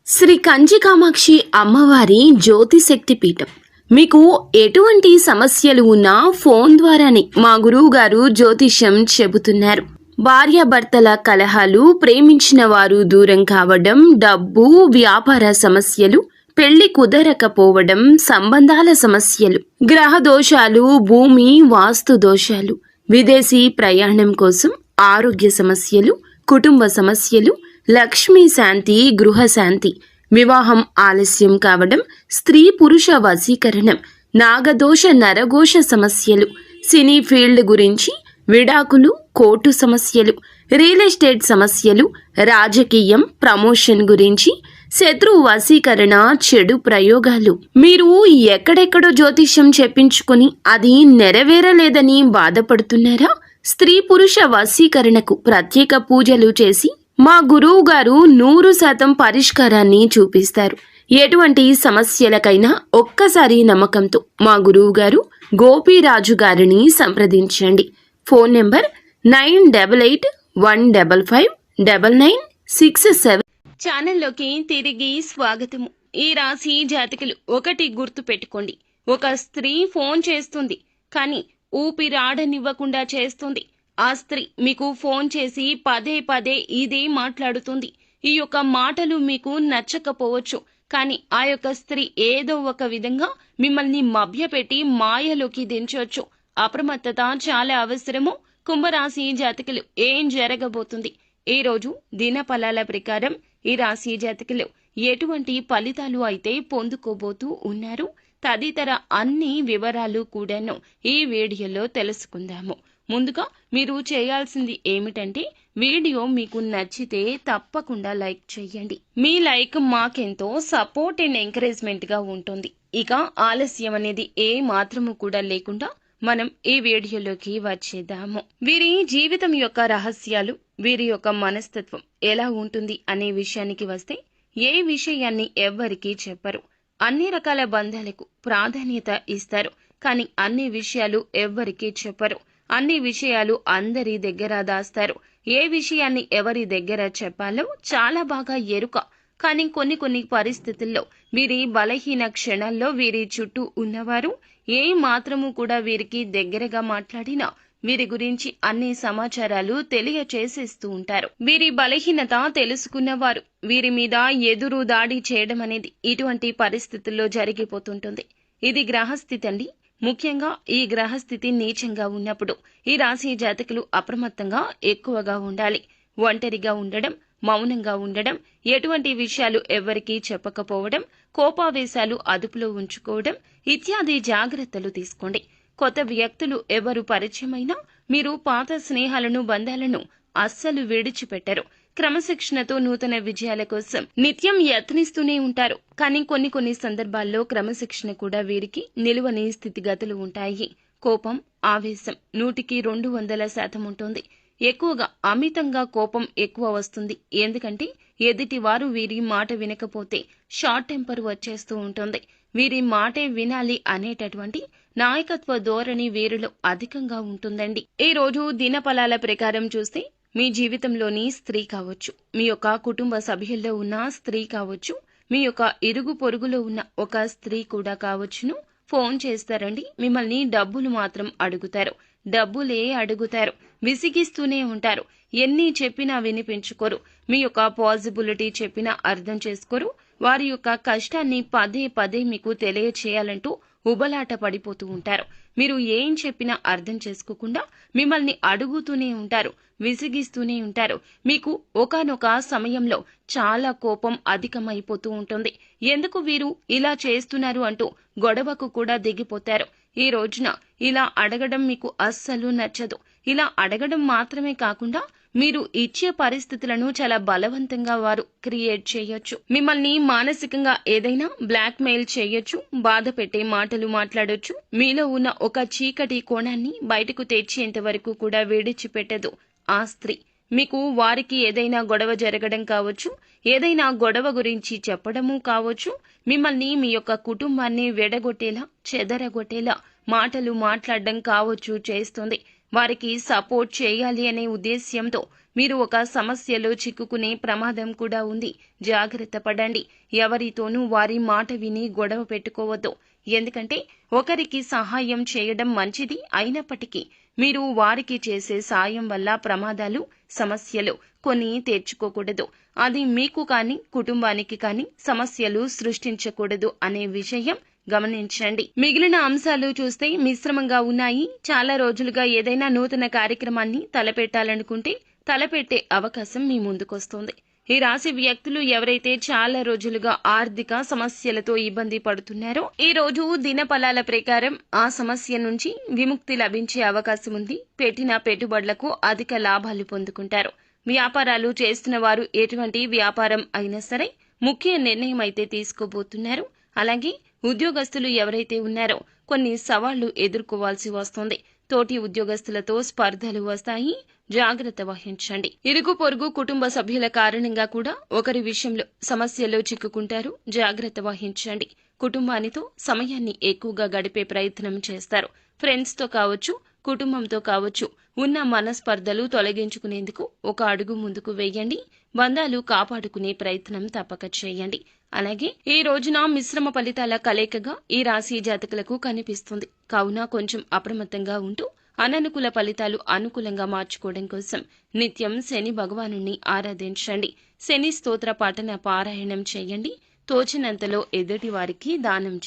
శ్రీ కంచి కామాక్షి అమ్మవారి జ్యోతిశక్తి పీఠం. మీకు ఎటువంటి సమస్యలు ఉన్నా ఫోన్ ద్వారానే మా గురువు గారు జ్యోతిష్యం చెబుతున్నారు. భార్యాభర్తల కలహాలు, ప్రేమించిన వారు దూరం కావడం, డబ్బు, వ్యాపార సమస్యలు, పెళ్లి కుదరకపోవడం, సంబంధాల సమస్యలు, గ్రహ దోషాలు, భూమి వాస్తు దోషాలు, విదేశీ ప్రయాణం కోసం, ఆరోగ్య సమస్యలు, కుటుంబ సమస్యలు, లక్ష్మీ శాంతి, గృహ శాంతి, వివాహం ఆలస్యం కావడం, స్త్రీ పురుష వశీకరణం, నాగదోష నరఘోష సమస్యలు, సినీ ఫీల్డ్ గురించి, విడాకులు, కోర్టు సమస్యలు, రియల్ ఎస్టేట్ సమస్యలు, రాజకీయం, ప్రమోషన్ గురించి, శత్రు వశీకరణ, చెడు ప్రయోగాలు. మీరు ఎక్కడెక్కడో జ్యోతిష్యం చెప్పించుకొని అది నెరవేరలేదని బాధపడుతున్నారా? స్త్రీ పురుష వశీకరణకు ప్రత్యేక పూజలు చేసి మా గురువు గారు 100% పరిష్కారాన్ని చూపిస్తారు. ఎటువంటి సమస్యలకైనా ఒక్కసారి నమ్మకంతో మా గురువు గారు గోపీరాజు గారిని సంప్రదించండి. Phone number 9815559967. ఛానల్లోకి తిరిగి స్వాగతము. ఈ రాశి జాతకులు ఒకటి గుర్తు పెట్టుకోండి. ఒక స్త్రీ ఫోన్ చేస్తుంది, కానీ ఊపిరాడనివ్వకుండా చేస్తుంది. ఆ స్త్రీ మీకు ఫోన్ చేసి పదే పదే ఇదే మాట్లాడుతుంది. ఈ యొక్క మాటలు మీకు నచ్చకపోవచ్చు, కానీ ఆ యొక్క స్త్రీ ఏదో ఒక విధంగా మిమ్మల్ని మభ్యపెట్టి మాయలోకి దించవచ్చు. అప్రమత్తత చాలా అవసరము. కుంభరాశి జాతకులు ఏం జరగబోతుంది? ఈ రోజు దినఫలాల ప్రకారం ఈ రాశి జాతకులు ఎటువంటి ఫలితాలు అయితే పొందుకోబోతూ ఉన్నారు తదితర అన్ని వివరాలు కూడాను ఈ వీడియోలో తెలుసుకుందాము. ముందుగా మీరు చేయాల్సింది ఏమిటంటే, వీడియో మీకు నచ్చితే తప్పకుండా లైక్ చేయండి. మీ లైక్ మాకెంతో సపోర్ట్ అండ్ ఎంకరేజ్మెంట్ గా ఉంటుంది. ఇక ఆలస్యం అనేది ఏ మాత్రము కూడా లేకుండా మనం ఈ వీడియోలోకి వచ్చేద్దాము. వీరి జీవితం యొక్క రహస్యాలు, వీరి యొక్క మనస్తత్వం ఎలా ఉంటుంది అనే విషయానికి వస్తే, ఏ విషయాన్ని ఎవ్వరికీ చెప్పరు. అన్ని రకాల బంధాలకు ప్రాధాన్యత ఇస్తారు, కానీ అన్ని విషయాలు ఎవ్వరికీ చెప్పరు. అన్ని విషయాలు అందరి దగ్గర దాస్తారు. ఏ విషయాన్ని ఎవరి దగ్గర చెప్పాలో చాలా బాగా ఎరుక. కానీ కొన్ని పరిస్థితుల్లో వీరి బలహీన క్షణాల్లో వీరి చుట్టూ ఉన్నవారు ఏ మాత్రము కూడా వీరికి దగ్గరగా మాట్లాడినా వీరి గురించి అన్ని సమాచారాలు తెలియచేసేస్తూ ఉంటారు. వీరి బలహీనత తెలుసుకున్నవారు వీరి మీద ఎదురు దాడి చేయడం అనేది ఇటువంటి పరిస్థితుల్లో జరిగిపోతుంటుంది. ఇది గ్రహస్థితి అండి. ముఖ్యంగా ఈ గ్రహస్థితి నీచంగా ఉన్నప్పుడు ఈ రాశి జాతకులు అప్రమత్తంగా ఎక్కువగా ఉండాలి. ఒంటరిగా ఉండడం, మౌనంగా ఉండడం, ఎటువంటి విషయాలు ఎవరికీ చెప్పకపోవడం, కోపావేశాలు అదుపులో ఉంచుకోవడం ఇత్యాది జాగ్రత్తలు తీసుకోండి. కొత్త వ్యక్తులు ఎవరు పరిచయమైనా మీరు పాత స్నేహాలను, బంధాలను అస్సలు విడిచిపెట్టరు. క్రమశిక్షణతో నూతన విజయాల కోసం నిత్యం యత్నిస్తూనే ఉంటారు. కానీ కొన్ని సందర్భాల్లో క్రమశిక్షణ కూడా వీరికి నిలువని స్థితిగతులు ఉంటాయి. కోపం, ఆవేశం 100కి 200% ఉంటుంది. ఎక్కువగా అమితంగా కోపం ఎక్కువ వస్తుంది. ఎందుకంటే ఎదుటి వారు వీరి మాట వినకపోతే షార్ట్ టెంపర్ వచ్చేస్తూ ఉంటుంది. వీరి మాటే వినాలి అనేటటువంటి నాయకత్వ ధోరణి వీరిలో అధికంగా ఉంటుందండి. ఈ రోజు దినఫలాల ప్రకారం చూస్తే, మీ జీవితంలోని స్త్రీ కావచ్చు, మీ యొక్క కుటుంబ సభ్యుల్లో ఉన్న స్త్రీ కావచ్చు, మీ యొక్క ఇరుగు పొరుగులో ఉన్న ఒక స్త్రీ కూడా కావచ్చును, ఫోన్ చేస్తారండి. మిమ్మల్ని డబ్బులు మాత్రం అడుగుతారు. డబ్బులే అడుగుతారు. విసిగిస్తూనే ఉంటారు. ఎన్ని చెప్పినా వినిపించుకోరు. మీ యొక్క పాజిబిలిటీ చెప్పినా అర్థం చేసుకోరు. వారి యొక్క కష్టాన్ని పదే పదే మీకు తెలియచేయాలంటూ ఉబలాట పడిపోతూ ఉంటారు. మీరు ఏం చెప్పినా అర్థం చేసుకోకుండా మిమ్మల్ని అడుగుతూనే ఉంటారు, విసిగిస్తూనే ఉంటారు. మీకు ఒకానొక సమయంలో చాలా కోపం అధికమైపోతూ ఉంటుంది. ఎందుకు వీరు ఇలా చేస్తున్నారు అంటూ గొడవకు కూడా దిగిపోతారు. ఈ రోజున ఇలా అడగడం మీకు అస్సలు నచ్చదు. ఇలా అడగడం మాత్రమే కాకుండా మీరు ఇచ్చే పరిస్థితులను చాలా బలవంతంగా వారు క్రియేట్ చేయొచ్చు. మిమ్మల్ని మానసికంగా ఏదైనా బ్లాక్ మెయిల్ చేయొచ్చు, బాధ పెట్టే మాటలు మాట్లాడొచ్చు. మీలో ఉన్న ఒక చీకటి కోణాన్ని బయటకు తెచ్చేంత వరకు కూడా విడిచిపెట్టదు ఆ స్త్రీ. మీకు వారికి ఏదైనా గొడవ జరగడం కావచ్చు, ఏదైనా గొడవ గురించి చెప్పడము కావచ్చు, మిమ్మల్ని, మీ యొక్క కుటుంబాన్ని విడగొట్టేలా, చెదరగొట్టేలా మాటలు మాట్లాడడం కావచ్చు చేస్తుంది. వారికి సపోర్ట్ చేయాలి అనే ఉద్దేశ్యంతో మీరు ఒక సమస్యలో చిక్కుకునే ప్రమాదం కూడా ఉంది. జాగ్రత్త పడండి. ఎవరితోనూ వారి మాట విని గొడవ పెట్టుకోవద్దు. ఎందుకంటే ఒకరికి సహాయం చేయడం మంచిది అయినప్పటికీ మీరు వారికి చేసే సాయం వల్ల ప్రమాదాలు, సమస్యలు కొన్ని తెచ్చుకోకూడదు. అది మీకు కానీ కుటుంబానికి కానీ సమస్యలు సృష్టించకూడదు అనే విషయం గమనించండి. మిగిలిన అంశాలు చూస్తే మిశ్రమంగా ఉన్నాయి. చాలా రోజులుగా ఏదైనా నూతన కార్యక్రమాన్ని తలపెట్టాలనుకుంటే తలపెట్టే అవకాశం మీ ముందుకొస్తుంది. ఈ రాశి వ్యక్తులు ఎవరైతే చాలా రోజులుగా ఆర్థిక సమస్యలతో ఇబ్బంది పడుతున్నారో ఈ రోజు దినఫలాల ప్రకారం ఆ సమస్య నుంచి విముక్తి లభించే అవకాశం ఉంది. పెట్టిన పెట్టుబడులకు అధిక లాభాలు పొందుకుంటారు. వ్యాపారాలు చేస్తున్న వారు ఎటువంటి వ్యాపారం అయినా సరే ముఖ్య నిర్ణయం అయితే తీసుకోబోతున్నారు. అలాగే ఉద్యోగస్తులు ఎవరైతే ఉన్నారో కొన్ని సవాళ్లు ఎదుర్కోవాల్సి వస్తుంది. తోటి ఉద్యోగస్తులతో స్పర్ధలు వస్తాయి. జాగ్రత్త వహించండి. ఇరుగు పొరుగు కుటుంబ సభ్యుల కారణంగా కూడా ఒకరి విషయంలో సమస్యలో చిక్కుకుంటారు. జాగ్రత్త వహించండి. కుటుంబానితో సమయాన్ని ఎక్కువగా గడిపే ప్రయత్నం చేస్తారు. ఫ్రెండ్స్తో కావచ్చు, కుటుంబంతో కావచ్చు, ఉన్న మనస్పర్ధలు తొలగించుకునేందుకు ఒక అడుగు ముందుకు వేయండి. బంధాలు కాపాడుకునే ప్రయత్నం తప్పక చేయండి. అలాగే ఈ రోజున మిశ్రమ ఫలితాల కలయికగా ఈ రాశి జాతకులకు కనిపిస్తుంది. కావున కొంచెం అప్రమత్తంగా ఉంటూ అననుకూల ఫలితాలు అనుకూలంగా మార్చుకోవడం కోసం నిత్యం శని భగవానుణ్ణి ఆరాధించండి. శని స్తోత్ర పఠన పారాయణం చేయండి. తోచినంతలో ఎదుటి వారికి దానం